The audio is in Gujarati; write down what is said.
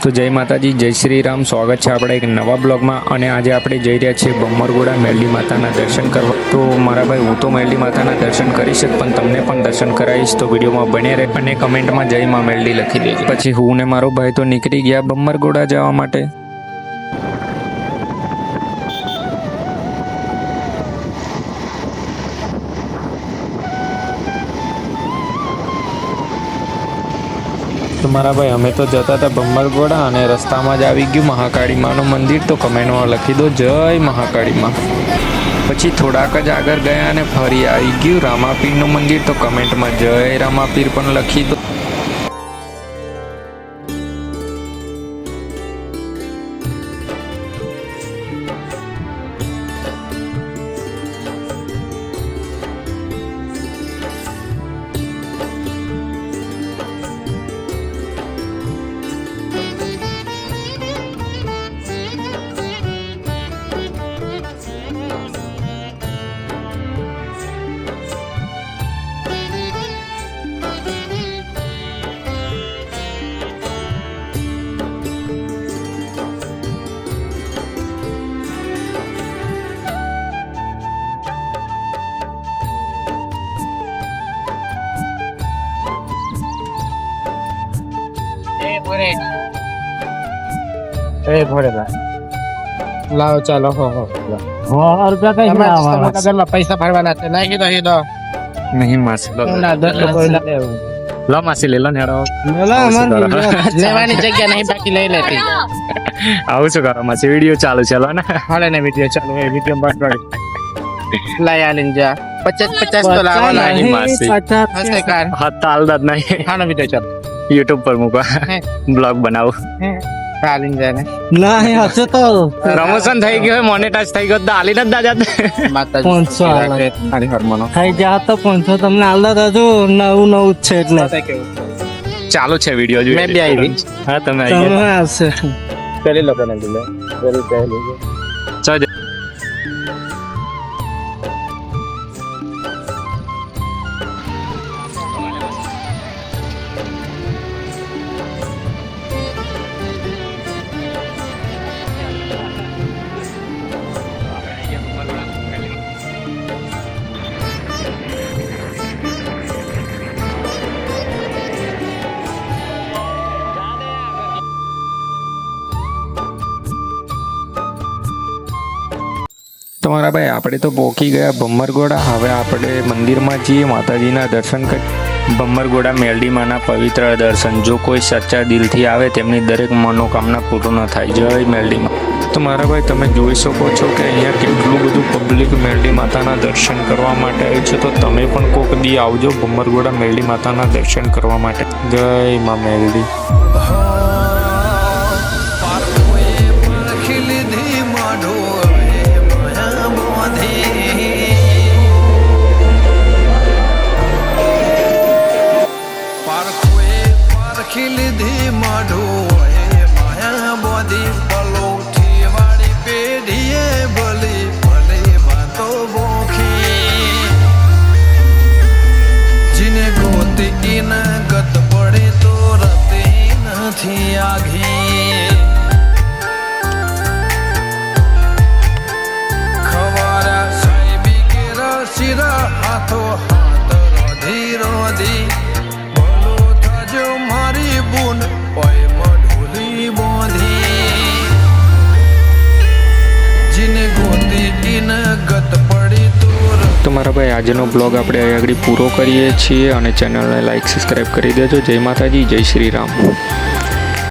તો જય માતાજી, જય શ્રી રામ. સ્વાગત છે આપણે એક નવા બ્લોગમાં. અને આજે આપણે જઈ રહ્યા છીએ બમ્મરગોડા મેરડી માતાના દર્શન કરવા. તો મારા ભાઈ, હું તો મેરડી માતાના દર્શન કરીશ જ, પણ તમને પણ દર્શન કરાવીશ. તો વિડીયોમાં બને રહે અને કમેન્ટમાં જય માં મેરડી લખી દેજો. પછી હું ને મારો ભાઈ તો નીકળી ગયા બમ્મરગોડા જવા માટે. તો મારા ભાઈ, અમે તો જતા હતા બમ્મરગોડા અને રસ્તામાં જ આવી ગયું મહાકાળી માનું મંદિર. તો કમેન્ટમાં લખી દો જય મહાકાળી માં. પછી થોડાક જ આગળ ગયા અને ફરી આવી ગયું રામાપીરનું મંદિર. તો કમેન્ટમાં જય રામાપીર પણ લખી દો. લાવો ચાલો પૈસા ભરવાના છે. નહીં માસી લો માસી લે લો ને લેવાની જગ્યા નહીં, બાકી લઈ લેતી. આવું શું કરો માસી? વિડીયો ચાલુ છે લો ને. હાલે ને વિડીયો ચાલુ હોય, વિડીયો લઈ આલીને જા. 50 તો લાવવાના નહીં માસી, હશે કાર. હા તાલદાદ નહીં. હાલો વિડીયો ચાલુ. યુટ્યુબ પર મૂકવા બ્લોગ બનાવું. આલીને જાય ને નહીં હશે તો પ્રમોશન થઈ ગયું, મોનેટાઈઝ થઈ ગયો. આલીને જ દાદા માતા 500 હારી હરમાનો થઈ જા તો 500 તમને આલદા હજુ નવું જ છે એટલે ચાલુ છે વિડીયો જોઈએ. મેં બી આવી. હા તમે આવી તમે ગયા. હશે પેલી લોકોને દિલે પેલી ચાલો. તમારા ભાઈ, આપણે તો પહોંચી ગયા બમ્મરગોડા. હવે આપણે મંદિરમાં જઈએ, માતાજીના દર્શન કરી. બમ્મરગોડા મેરડી માના પવિત્ર દર્શન. જો કોઈ સચ્ચા દિલથી આવે તેમની દરેક મનોકામના પૂર્ણ થાય. જય મેરડીમાં. તો મારા ભાઈ, તમે જોઈ શકો છો કે અહીંયા કેટલું બધું પબ્લિક મેરડી માતાના દર્શન કરવા માટે આવ્યું છે. તો તમે પણ કોક દી આવજો બમ્મરગોડા મેરડી માતાના દર્શન કરવા માટે. જય માં મેરડી. તો મારા ભાઈ, આજનો બ્લોગ આપણે અહીં આગળ પૂરો કરીએ છીએ અને ચેનલને લાઈક સબસ્ક્રાઈબ કરી દેજો. જય માતાજી, જય શ્રી રામ.